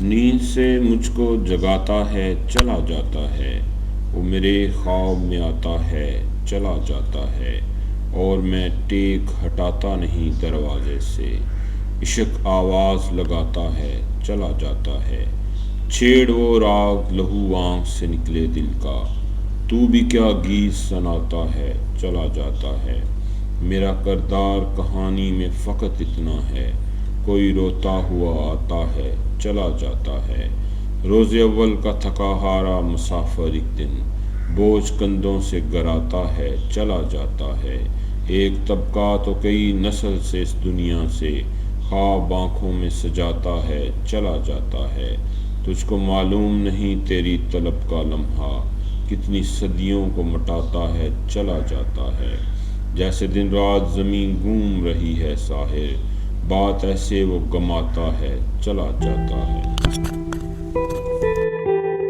نیند سے مجھ کو جگاتا ہے چلا جاتا ہے، وہ میرے خواب میں آتا ہے چلا جاتا ہے، اور میں ٹیک ہٹاتا نہیں دروازے سے، عشق آواز لگاتا ہے چلا جاتا ہے، چھیڑ وہ راگ لہو آنکھ سے نکلے دل کا، تو بھی کیا گیت سناتا ہے چلا جاتا ہے، میرا کردار کہانی میں فقط اتنا ہے، کوئی روتا ہوا آتا ہے چلا جاتا ہے، روز اول کا تھکا ہارا مسافر ایک دن بوجھ کندھوں سے گراتا ہے چلا جاتا ہے، ایک طبقہ تو کئی نسل سے اس دنیا سے خواب آنکھوں میں سجاتا ہے چلا جاتا ہے، تجھ کو معلوم نہیں تیری طلب کا لمحہ کتنی صدیوں کو مٹاتا ہے چلا جاتا ہے، جیسے دن رات زمین گھوم رہی ہے ساحر، بات ایسے وہ گماتا ہے چلا جاتا ہے۔